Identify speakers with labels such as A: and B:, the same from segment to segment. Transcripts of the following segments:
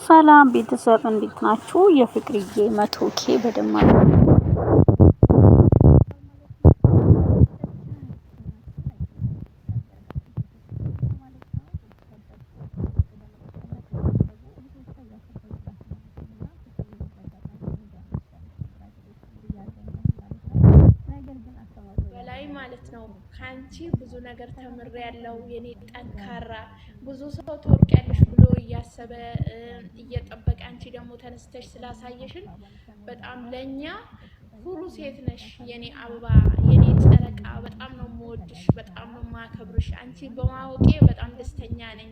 A: ሰላም ቤተሰብ እንዴት ናችሁ? የፍቅርዬ 100K በደማቅ
B: በላይ ማለት ነው። ካንቺ ብዙ ነገር ተምሬያለሁ። የኔ ጠንካራ ብዙ ሰው ትወርቂያለሽ ብሎ እያሰበ እየጠበቀ አንቺ ደግሞ ተነስተሽ ስላሳየሽን በጣም ለኛ ሁሉ ሴት ነሽ። የኔ አበባ፣ የኔ ጨረቃ፣ በጣም ነው የምወድሽ፣ በጣም ነው የማከብርሽ። አንቺ በማወቄ በጣም ደስተኛ ነኝ።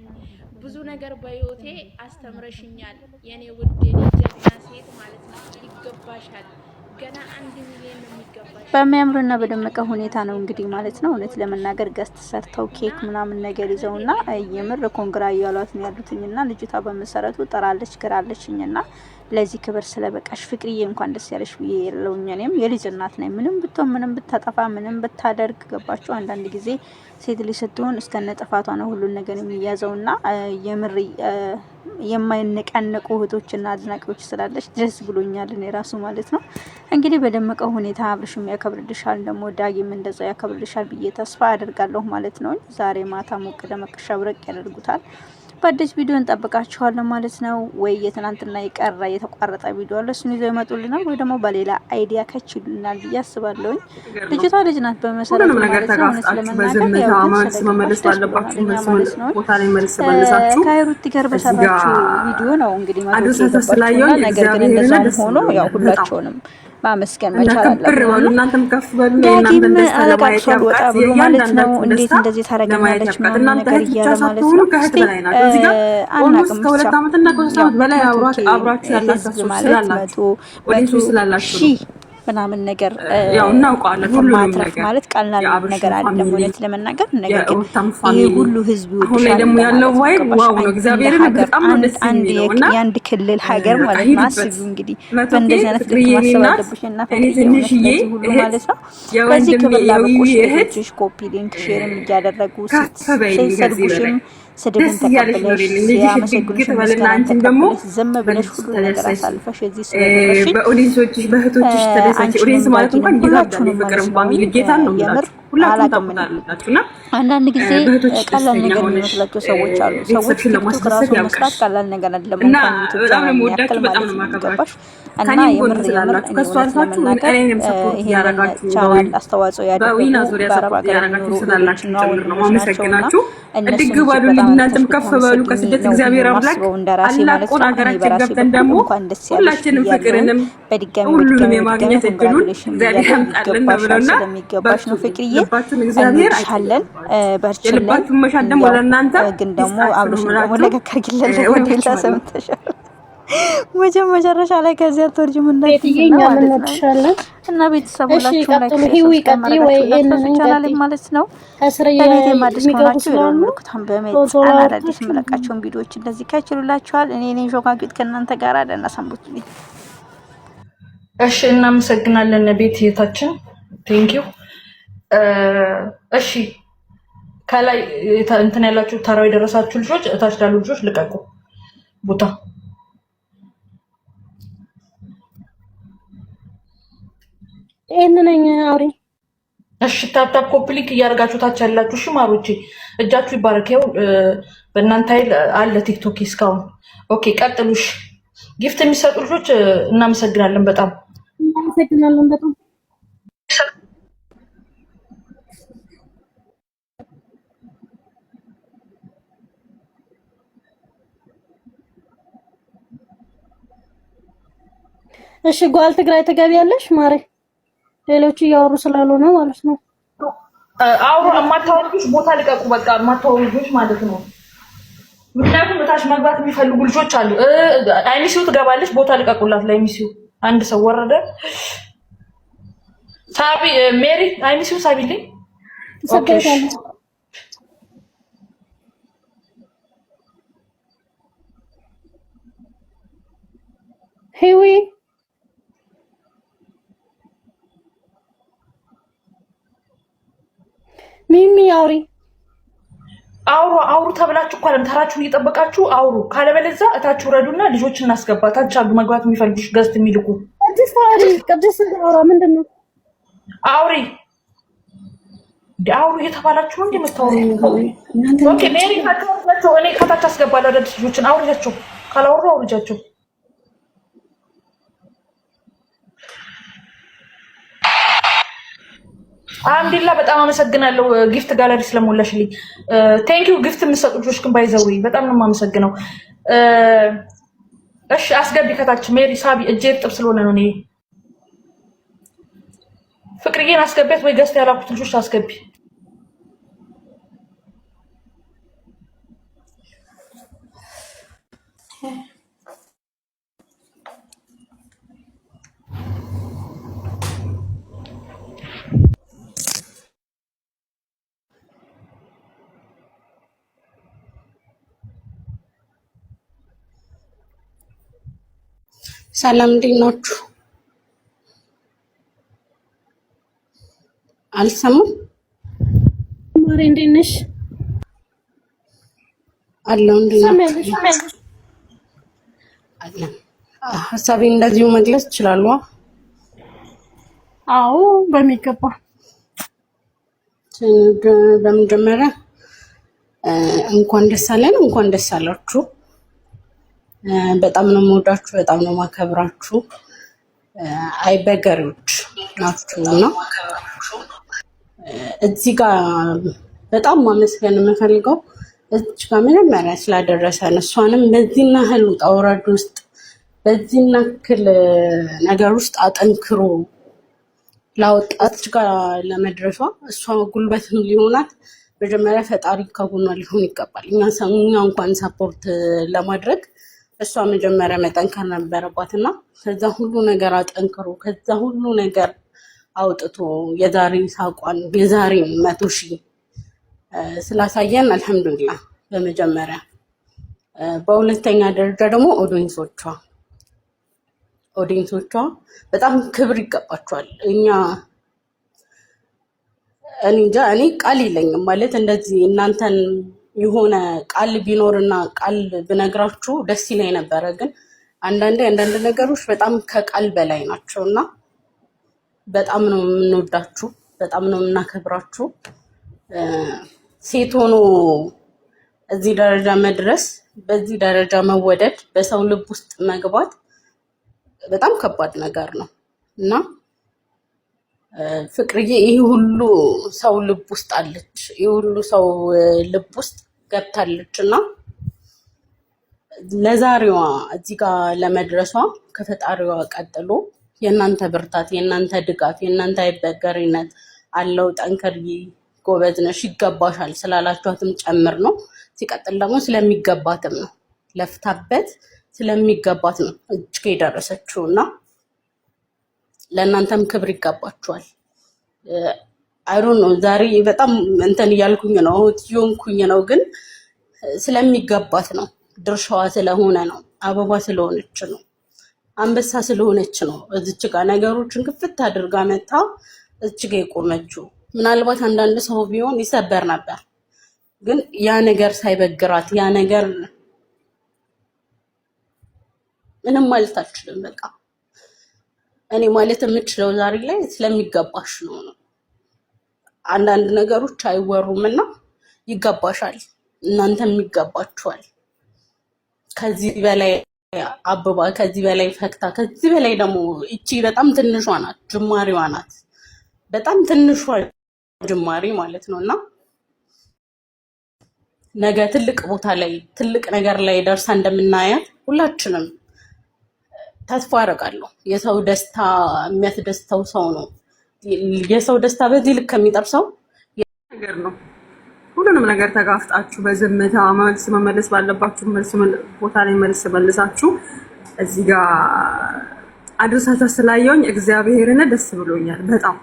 B: ብዙ ነገር በህይወቴ አስተምረሽኛል። የኔ ውድ፣ የኔ ጀግና ሴት ማለት ነው። ይገባሻል። ገና 1 ሚሊዮን ነው የሚገባሽ።
A: በሚያምርና በደመቀ ሁኔታ ነው እንግዲህ ማለት ነው። እውነት ለመናገር ገስት ሰርተው ኬክ ምናምን ነገር ይዘውና የምር ኮንግራ እያሏት ነው ያሉትኝና ልጅቷ በመሰረቱ ጥራለች ግራለችኝና ለዚህ ክብር ስለበቃሽ ፍቅርዬ እንኳን ደስ ያለሽ ብዬ የለውኝ። እኔም የልጅ እናት ነኝ። ምንም ብትሆን ምንም ብታጠፋ ምንም ብታደርግ ገባችሁ። አንዳንድ ጊዜ ሴት ልጅ ስትሆን እስከነ ጥፋቷ ነው ሁሉን ነገር የሚያዘውና የምር የማይነቃነቁ እህቶችና አድናቂዎች ስላለች ደስ ብሎኛል እኔ ራሱ ማለት ነው። እንግዲህ በደመቀው ሁኔታ አብርሽም ያከብርልሻል፣ ደግሞ ዳጊም እንደዛው ያከብርልሻል ብዬ ተስፋ አደርጋለሁ ማለት ነው። ዛሬ ማታ ሞቅ ደመቅ ሸብረቅ ያደርጉታል። በአዲስ ቪዲዮ እንጠብቃችኋለን ማለት ነው። ወይ የትናንትና የቀረ የተቋረጠ ቪዲዮ አለ፣ እሱን ይዘው ይመጡልናል፣ ወይ ደግሞ በሌላ አይዲያ ከችሉናል ብዬ አስባለሁኝ። ልጅቷ ልጅ ናት በመሰረቱ ማለት ነው። እውነት ለመናገር ያው መመለስ ባለባችሁ ማለት ነው። ከሀይሩቲ ጋር በሰራችው ቪዲዮ ነው እንግዲህ ማለት ነው። ነገር ግን እንደዛም ሆኖ ያው ሁላቸውንም ማመስገን መቻል አለብን። ዳጊም አለቃቅሷል ወጣ ብሎ ማለት ነው። እንዴት እንደዚህ ታረጋለች ምናምን ነገር እያለ ማለት ነው። እስቲ አናቅም ብቻ ሺህ ምናምን ነገር
C: ያው እናውቀዋለን።
A: ማትረፍ ማለት ቀላል ነገር አይደለም እውነት ለመናገር። ነገር ግን ይሄ ሁሉ ህዝብ
C: አሁን ላይ ደግሞ ያለው ዋይ ዋው ነው። እግዚአብሔርን በጣም ነው ደስ የሚለውና
A: የአንድ ክልል ሀገር ማለት ነው። አስቡ እንግዲህ በእንደዚህ አይነት ልክ ማሰብ አለብሽና
C: ትንሽዬ
A: ሁሉ ማለት ነው። በዚህ ክብር ላበቁሽ እህቶችሽ ኮፒ ሊንክ ሼርም እያደረጉ ስትሰድቡሽም ስድብን ተቀብለሽ ሲያመሰግኑሽ ምስጋናን ተቀብለሽ ዝም ብለሽ ሁሉ ነገር አሳልፈሽ እዚህ ስለደረስሽ
C: በኦዲየንሶችሽ በእህቶችሽ ተደሳች ኦዲየንስ ማለት እንኳን ይላል ፍቅር ፋሚሊ ጌታ ነው ማለት ሁላችሁም ታውቁታላችሁና
A: አንዳንድ ጊዜ ቀላል ነገር የሚመስላቸው ሰዎች አሉ። ሰዎች ቲክቶክ ራሱ መስራት ቀላል ነገር አይደለም።
C: እና በጣም ነው የምወዳችሁ፣ በጣም ነው የማከብራችሁ።
A: እና የምር ከሷ አልፋችሁ እኔንም ሰፖርት ያደረጋችሁ ቻናል አስተዋጽኦ ያደረጋችሁ በአረብ ሀገር የሚኖሩ
C: ስላላችሁ ጭምር ነው ማመሰግናችሁ። እድግ ባሉ እናንተም ከፍ ባሉ ከስደት እግዚአብሔር አምላክ አላቆን ሀገራችን ገብተን ደግሞ ሁላችንም ፍቅርንም ሁሉንም የማግኘት እድሉን እግዚአብሔር ያምጣልን ብለውና
A: ስለሚገባሽ ነው ፍቅርዬ እንሻለን በርችልን።
C: የልባችሁን መሻት ደግሞ ለእናንተ
A: ግን ደግሞ አብሮሽ ደግሞ ለገከርግለን ወዲላ ሰምተሻል መጨረሻ ላይ ከዚያ ተርጅም
D: እናይኛለን
A: እና ቤተሰቦቻችሁ
D: ላይ ቀጥሉ ወይ
A: ቻናል ማለት ነው። ከቤት ማድረስ ሆናችሁ የምልኩታን በመት አዳዲስ መለቃቸውን ቪዲዮዎች እንደዚህ ካይችሉላችኋል። እኔ ነኝ ሾካቂት ከእናንተ ጋር አደና ሰንብቱ።
D: እሺ እናመሰግናለን ቤት እህታችን ቴንክ ዩ። እሺ ከላይ እንትን ያላችሁ ተራው የደረሳችሁ ልጆች እታች ላሉ ልጆች ልቀቁ ቦታ
B: ነኝ አውሪ።
D: እሺ ታፕታፕ ኮፕሊክ እያደረጋችሁ ታች ያላችሁ እሺ ማሮቼ እጃችሁ ይባረከው። በእናንተ ኃይል አለ ቲክቶክ እስካሁን። ኦኬ ቀጥሉሽ። ጊፍት የሚሰጡ ልጆች እናመሰግናለን በጣም
B: እናመሰግናለን በጣም እሺ ጓል ትግራይ ተገቢያለሽ ማሬ። ሌሎቹ እያወሩ ስላልሆነ ማለት ነው።
D: አውሩ። የማታወሩ ልጆች ቦታ ልቀቁ። በቃ የማታወሩ ልጆች ማለት ነው። ምክንያቱም በታች መግባት የሚፈልጉ ልጆች አሉ። አይሚሲው ትገባለች። ቦታ ልቀቁላት ለአይሚሲው። አንድ ሰው ወረደ። ሳቢ ሜሪ አይሚሲው ሳቢልኝ። ኦኬ
B: ሂዊ ሚሚ አውሪ
D: አውሩ ተብላችሁ እኮ አለም ተራችሁን እየጠበቃችሁ አውሩ። ካለበለዚያ እታችሁ ረዱና ልጆች እናስገባ። ታች አሉ መግባት የሚፈልጉሽ ገዝት የሚልኩ
E: ቅድስት አውራ ምንድነው?
D: አውሪ አውሩ እየተባላችሁ ነው እንደምታወሩ። ኦኬ ሜሪ ታከራችሁ። እኔ ከታች አስገባለሁ አዳዲስ ልጆችን። አውሪያቸው። ካላወሩ አውሪጃቸው። አልሐምዱሊላ በጣም አመሰግናለሁ ጊፍት ጋለሪ ስለሞላሽልኝ። ቴንክ ዩ ጊፍት የምትሰጡ ልጆች ግን ባይዘው በጣም ነው የማመሰግነው። እሺ አስገቢ ከታች ሜሪ ሳቢ እጄ እርጥብ ስለሆነ ነው። እኔ ፍቅርዬን አስገቢያት ወይ ገዝታ ያላኩት ልጆች አስገቢ።
E: ሰላም እንዴት ናችሁ? አልሰማም። ማሬ እንዴት ነሽ? አለው እንዴት ነሽ? አለ ሀሳቤን እንደዚሁ መግለጽ ይችላል። አዎ በሚገባ። በመጀመሪያ እንኳን ደስ አለን፣ እንኳን ደስ አላችሁ። በጣም ነው የምወዳችሁ፣ በጣም ነው ማከብራችሁ። አይበገሬዎች ናችሁና እዚህ ጋር በጣም ማመስገን የምፈልገው እዚህ ጋር መጀመሪያ ስላደረሰን እሷንም በዚህና ህል ውጣ ውረድ ውስጥ በዚህና ክል ነገር ውስጥ አጠንክሮ ላወጣት ጋር ለመድረሷ እሷ ጉልበትም ሊሆናት መጀመሪያ ፈጣሪ ከጎኗ ሊሆን ይገባል። እኛ እንኳን ሰፖርት ለማድረግ እሷ መጀመሪያ መጠንከር ነበረባትና ከዛ ሁሉ ነገር አጠንክሮ ከዛ ሁሉ ነገር አውጥቶ የዛሬ ሳቋን የዛሬ 100,000 ስላሳየን አልሐምዱሊላህ በመጀመሪያ። በሁለተኛ ደረጃ ደግሞ ኦዲየንሶቿ በጣም ክብር ይገባቸዋል። እኔ ቃል የለኝም ማለት እንደዚህ እናንተን የሆነ ቃል ቢኖርና ቃል ብነግራችሁ ደስ ይለኝ ነበረ። ግን አንዳንድ ነገሮች በጣም ከቃል በላይ ናቸውና በጣም ነው የምንወዳችሁ፣ በጣም ነው የምናከብራችሁ። ሴት ሆኖ እዚህ ደረጃ መድረስ፣ በዚህ ደረጃ መወደድ፣ በሰው ልብ ውስጥ መግባት በጣም ከባድ ነገር ነው እና ፍቅርዬ ይሄ ሁሉ ሰው ልብ ውስጥ አለች፣ ይሄ ሁሉ ሰው ልብ ውስጥ ገብታለች እና ለዛሬዋ እዚህ ጋር ለመድረሷ ከፈጣሪዋ ቀጥሎ የእናንተ ብርታት፣ የእናንተ ድጋፍ፣ የእናንተ አይበገሪነት አለው። ጠንከርዬ፣ ጎበዝ ነሽ፣ ይገባሻል ስላላችኋትም ጨምር ነው። ሲቀጥል ደግሞ ስለሚገባትም ነው፣ ለፍታበት ስለሚገባት ነው እጅግ የደረሰችው እና ለእናንተም ክብር ይገባችኋል። አይሮን ነው ዛሬ በጣም እንትን እያልኩኝ ነው እየሆንኩኝ ነው፣ ግን ስለሚገባት ነው፣ ድርሻዋ ስለሆነ ነው፣ አበባ ስለሆነች ነው፣ አንበሳ ስለሆነች ነው እዚች ጋር ነገሮችን ክፍት አድርጋ መጣ እዚች ጋር የቆመችው። ምናልባት አንዳንድ ሰው ቢሆን ይሰበር ነበር፣ ግን ያ ነገር ሳይበግራት ያ ነገር ምንም ማለት አልችልም። በቃ እኔ ማለት የምችለው ዛሬ ላይ ስለሚገባሽ ነው። አንዳንድ ነገሮች አይወሩም እና ይገባሻል፣ እናንተም ይገባችኋል። ከዚህ በላይ አበባ፣ ከዚህ በላይ ፈክታ፣ ከዚህ በላይ ደግሞ እቺ በጣም ትንሿ ናት፣ ጅማሬዋ ናት፣ በጣም ትንሿ ጅማሬ ማለት ነው እና ነገ ትልቅ ቦታ ላይ ትልቅ ነገር ላይ ደርሳ እንደምናያት ሁላችንም ተስፋ አደርጋለሁ። የሰው ደስታ የሚያስደስተው ሰው ነው። የሰው ደስታ በዚህ ልክ ከሚጠብሰው
C: ነገር ነው። ሁሉንም ነገር ተጋፍጣችሁ በዝምታ መልስ መመለስ ባለባችሁ መልስ ቦታ ላይ መልስ መልሳችሁ እዚህ ጋር አድርሳችሁ ስላየሁኝ እግዚአብሔርን ደስ ብሎኛል በጣም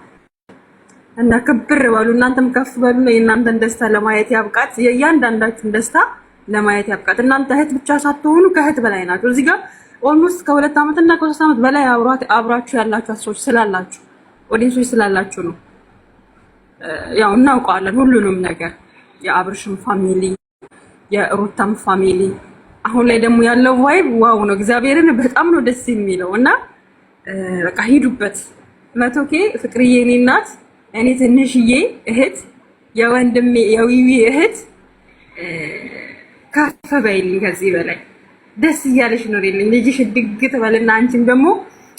C: እና ክብር በሉ። እናንተም ከፍ በሉ። የእናንተን ደስታ ለማየት ያብቃት። የእያንዳንዳችሁን ደስታ ለማየት ያብቃት። እናንተ እህት ብቻ ሳትሆኑ ከእህት በላይ ናችሁ። እዚህ ጋር ኦልሞስት ከ2 ዓመት እና ከ3 ዓመት በላይ አብራችሁ ያላችሁ ሰዎች ስላላችሁ ኦዲየንሶች ስላላችሁ ነው። ያው እናውቀዋለን ሁሉንም ነገር የአብርሽም ፋሚሊ የሩታም ፋሚሊ አሁን ላይ ደግሞ ያለው ቫይብ ዋው ነው። እግዚአብሔርን በጣም ነው ደስ የሚለው እና በቃ ሂዱበት። 100K ፍቅርዬ የኔ እናት እኔ ትንሽዬ እህት የወንድሜ የዊዊ እህት ከፍ በይልኝ ከዚህ በላይ ደስ እያለሽ ኖሪልኝ። ልጅሽ ድግ ትበልና አንቺም ደግሞ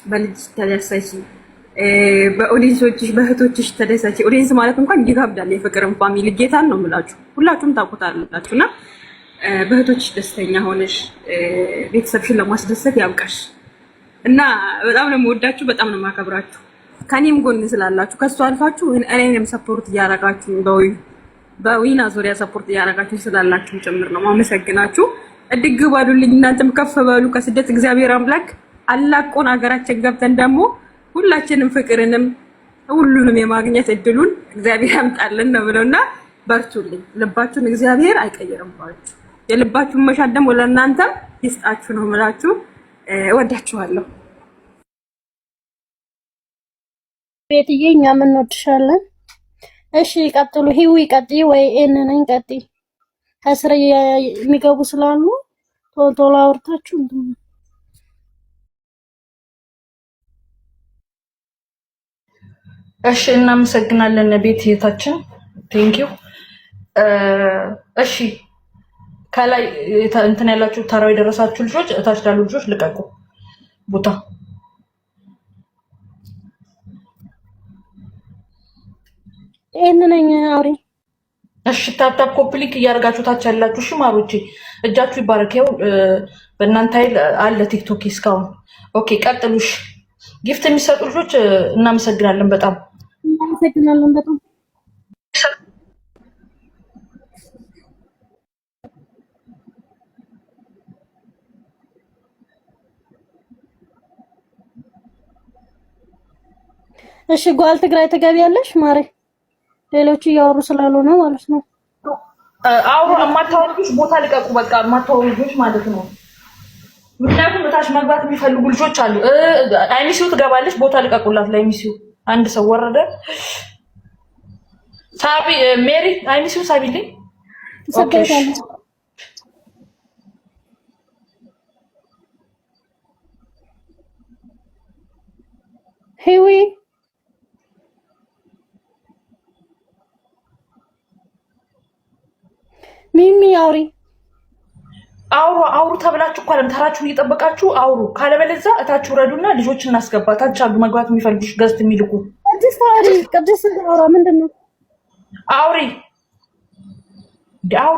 C: በልጅሽ ተደሰቺ፣ በኦዲየንሶችሽ በእህቶችሽ ተደሰቺ። ኦዲየንስ ማለት እንኳን ይጋብዳል። የፍቅርን ፋሚሊ ጌታን ነው የምላችሁ ሁላችሁም ታውቁታላችሁና በእህቶችሽ ደስተኛ ሆነሽ ቤተሰብሽን ለማስደሰት ያብቃሽ እና በጣም ነው የምወዳችሁ፣ በጣም ነው የማከብራችሁ። ከኔም ጎን ስላላችሁ ከሱ አልፋችሁ እኔንም ሰፖርት እያደረጋችሁ በዊና ዙሪያ ሰፖርት እያደረጋችሁ ስላላችሁ ጭምር ነው ማመሰግናችሁ። እድግ ባሉልኝ፣ እናንተም ከፍ በሉ ከስደት እግዚአብሔር አምላክ አላቆን ሀገራችን ገብተን ደግሞ ሁላችንም ፍቅርንም ሁሉንም የማግኘት እድሉን እግዚአብሔር ያምጣልን ነው ብለውና በርቱልኝ። ልባችሁን እግዚአብሔር አይቀይርባችሁ። የልባችሁን መሻት ደግሞ ለእናንተ ይስጣችሁ ነው የምላችሁ። እወዳችኋለሁ።
F: ቤትዬ እኛም እንወድሻለን። እሺ ቀጥሉ። ሂዊ ቀጥይ ወይ ነኝ ቀጥይ። ከስር የሚገቡ ስላሉ ቶሎ አውርታችሁ እንትን
D: እሺ እናመሰግናለን ቤትዬታችን ቴንኪው። እሺ ከላይ እንትን ያላችሁ ተራው የደረሳችሁ ልጆች እታች ላሉ ልጆች ልቀቁ ቦታ።
F: ነኝ አውሪ።
D: እሺ ታፕታፕ ኮፕሊክ እያደረጋችሁ ታች ያላችሁ እሺ ማሮቼ እጃችሁ ይባረክ። ይኸው በእናንተ ኃይል አለ ቲክቶክ እስካሁን። ኦኬ ቀጥሉሽ። ጊፍት የሚሰጡ ልጆች እናመሰግናለን በጣም
F: እናመሰግናለን በጣም። እሺ ጓል ትግራይ ትገቢያለሽ ማሬ? ሌሎች እያወሩ ስላልሆነ ማለት ነው።
D: አውሩ። የማታወሩ ልጆች ቦታ ልቀቁ። በቃ የማታወሩ ልጆች ማለት ነው። ምክንያቱም በታች መግባት የሚፈልጉ ልጆች አሉ። አይሚሲው ትገባለች። ቦታ ልቀቁላት ለአይሚሲው። አንድ ሰው ወረደ። ሳቢ ሜሪ አይሚሲው ሳቢልኝ። ኦኬ
F: ሂዊ ሚሚ አውሪ።
D: አውሩ ተብላችሁ እኮ አይደል ተራችሁን እየጠበቃችሁ አውሩ። ካለበለዚያ እታችሁ ረዱና ልጆችን እናስገባ። ታች አሉ መግባት የሚፈልጉ ገዝት የሚልኩ
F: ቅድስት አውራ ምንድን ነው?
D: አውሪ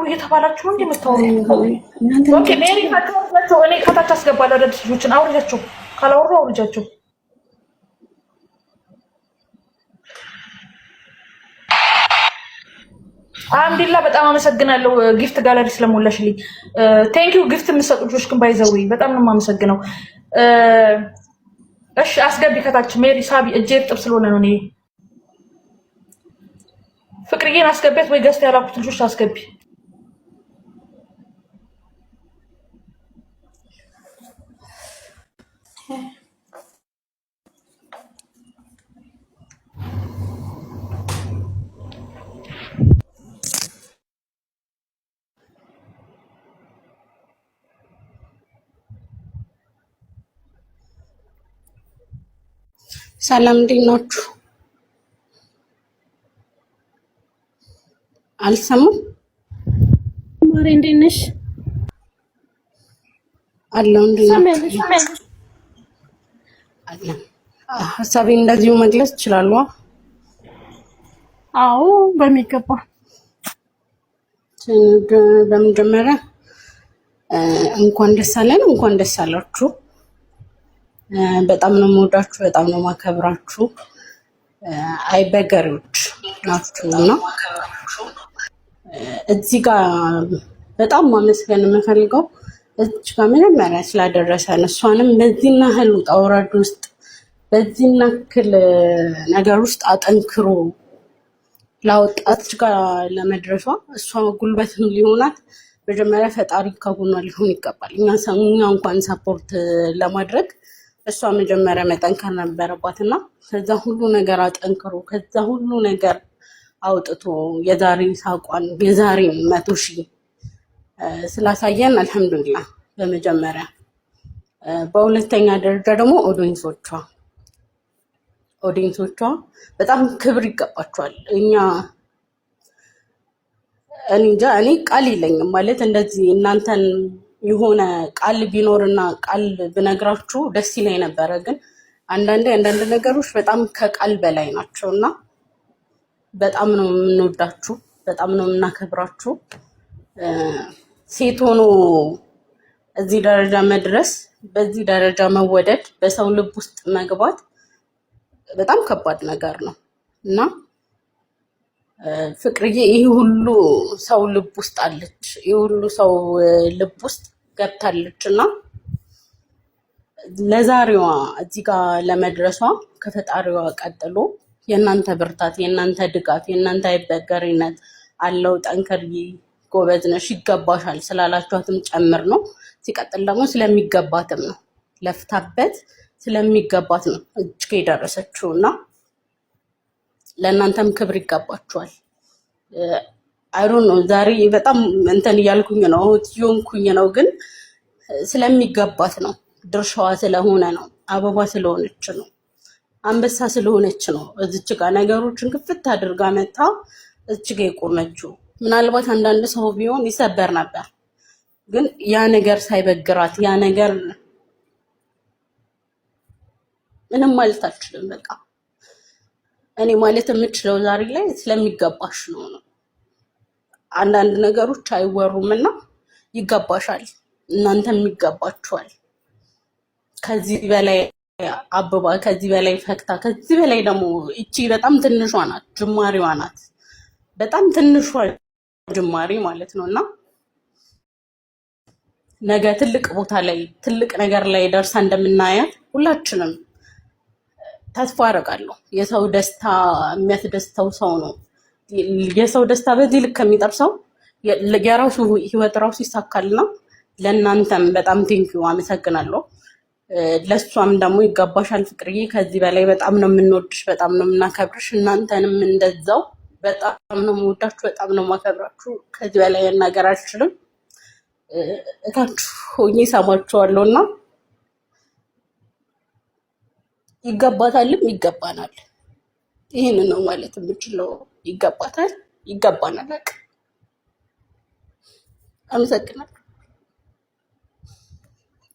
D: እየተባላችሁ እንደ የምታወሩ። ኦኬ ሜሪ ካታችሁ እኔ ከታች አስገባለሁ አዳዲስ ልጆችን። አውሪያቸው። ካላወሩ አውሪጃቸው። አልሐምዱሊላህ በጣም አመሰግናለሁ ጊፍት ጋለሪ ስለሞላሽልኝ። ቴንክ ዩ ጊፍት የምትሰጡ ልጆች ግን ባይዘው በጣም ነው የማመሰግነው። እሺ አስገቢ ከታች ሜሪ ሳቢ እጄ እርጥብ ስለሆነ ነው። እኔ ፍቅርዬን አስገቢያት ወይ ገዝታ ያላኩት ልጆች አስገቢ።
E: ሰላም እንዴት ናችሁ? አልሰማም
F: ማሬ እንዴት ነሽ?
E: አለሁ እንዴት ነሽ? አለሁ። ሀሳቤን እንደዚሁ መግለጽ እችላለሁ?
F: አዎ በሚገባ።
E: በመጀመሪያ እንኳን ደስ አለን፣ እንኳን ደስ አላችሁ። በጣም ነው የምወዳችሁ፣ በጣም ነው ማከብራችሁ። አይበገሬዎች ናችሁና እዚህ ጋር በጣም ማመስገን የምፈልገው እዚህ ጋር መጀመሪያ ስላደረሰን እሷንም በዚህና ያህል ውጣ ውረድ ውስጥ በዚህና ያህል ነገር ውስጥ አጠንክሮ ላወጣች ጋር ለመድረሷ እሷ ጉልበትም ሊሆናት መጀመሪያ ፈጣሪ ከጎኗ ሊሆን ይገባል። እኛ እንኳን ሰፖርት ለማድረግ እሷ መጀመሪያ መጠንከር ነበረባትና ከዛ ሁሉ ነገር አጠንክሮ ከዛ ሁሉ ነገር አውጥቶ የዛሬ ሳቋን የዛሬ 100,000 ስላሳየን አልሐምዱሊላህ በመጀመሪያ። በሁለተኛ ደረጃ ደግሞ ኦዲየንሶቿ በጣም ክብር ይገባቸዋል። እኔ እንጃ እኔ ቃል የለኝም ማለት እንደዚህ እናንተን የሆነ ቃል ቢኖርና ቃል ብነግራችሁ ደስ ይለኝ ነበረ። ግን አንዳንድ ነገሮች በጣም ከቃል በላይ ናቸውና በጣም ነው የምንወዳችሁ፣ በጣም ነው የምናከብራችሁ። ሴት ሆኖ እዚህ ደረጃ መድረስ፣ በዚህ ደረጃ መወደድ፣ በሰው ልብ ውስጥ መግባት በጣም ከባድ ነገር ነው እና ፍቅርዬ ይህ ሁሉ ሰው ልብ ውስጥ አለች፣ ይህ ሁሉ ሰው ልብ ውስጥ ገብታለች እና ለዛሬዋ እዚህ ጋር ለመድረሷ ከፈጣሪዋ ቀጥሎ የእናንተ ብርታት፣ የእናንተ ድጋፍ፣ የእናንተ አይበገሪነት አለው። ጠንከሪ፣ ጎበዝ ነሽ፣ ይገባሻል ስላላችኋትም ጨምር ነው። ሲቀጥል ደግሞ ስለሚገባትም ነው፣ ለፍታበት ስለሚገባት ነው እጅግ የደረሰችው እና ለእናንተም ክብር ይገባችኋል። አይዶን ነው ዛሬ በጣም እንትን እያልኩኝ ነው ትዮንኩኝ ነው፣ ግን ስለሚገባት ነው፣ ድርሻዋ ስለሆነ ነው፣ አበባ ስለሆነች ነው፣ አንበሳ ስለሆነች ነው እዚች ጋር ነገሮችን ክፍት አድርጋ መታ እዚች ጋር የቆመችው። ምናልባት አንዳንድ ሰው ቢሆን ይሰበር ነበር፣ ግን ያ ነገር ሳይበግራት ያ ነገር ምንም ማለት አልችልም። በቃ እኔ ማለት የምችለው ዛሬ ላይ ስለሚገባሽ ነው። አንዳንድ ነገሮች አይወሩምና ይገባሻል፣ እናንተም ይገባችኋል። ከዚህ በላይ አበባ፣ ከዚህ በላይ ፈክታ፣ ከዚህ በላይ ደግሞ እቺ በጣም ትንሿ ናት፣ ጅማሬዋ ናት፣ በጣም ትንሿ ጅማሬ ማለት ነውና ነገ ትልቅ ቦታ ላይ ትልቅ ነገር ላይ ደርሳ እንደምናያት ሁላችንም ተስፋ አደርጋለሁ። የሰው ደስታ የሚያስደስተው ሰው ነው። የሰው ደስታ በዚህ ልክ ከሚጠርሰው የራሱ ህይወት ራሱ ይሳካልና ለእናንተም በጣም ቴንኪዩ አመሰግናለሁ። ለሷም ደግሞ ይገባሻል ፍቅርዬ። ከዚህ በላይ በጣም ነው የምንወድሽ፣ በጣም ነው የምናከብርሽ። እናንተንም እንደዛው በጣም ነው የምወዳችሁ፣ በጣም ነው የማከብራችሁ። ከዚህ በላይ ነገር አልችልም። እታችሁ ሆኜ ሰማችኋለሁና ይገባታልም ይገባናል። ይሄን ነው ማለት የምችለው። ይገባታል፣ ይገባናል። በቃ አመሰግናለሁ።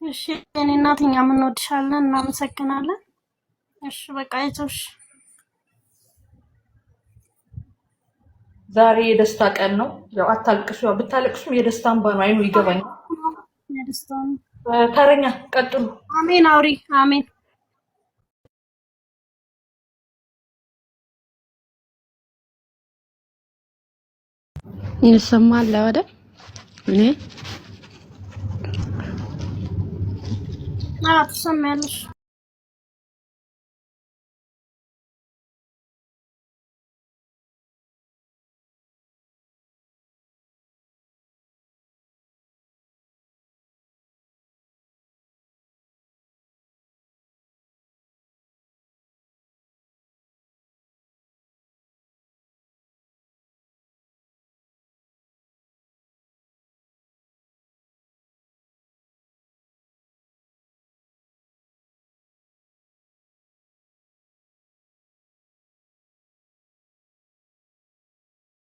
F: እሺ እኔ እናት እኛም እንወድሻለን፣ እናመሰግናለን። እሺ በቃ አይዞሽ።
D: ዛሬ የደስታ ቀን ነው። ያው አታልቅሱ፣ ያው ብታለቅሱም የደስታ እንባ ነው። አይኑ ይገባኛል።
F: የደስታ ነው።
D: ተረኛ ቀጥሉ።
F: አሜን አውሪ። አሜን
G: ይሰማል አይደል? እኔ
F: ትሰማያለሽ።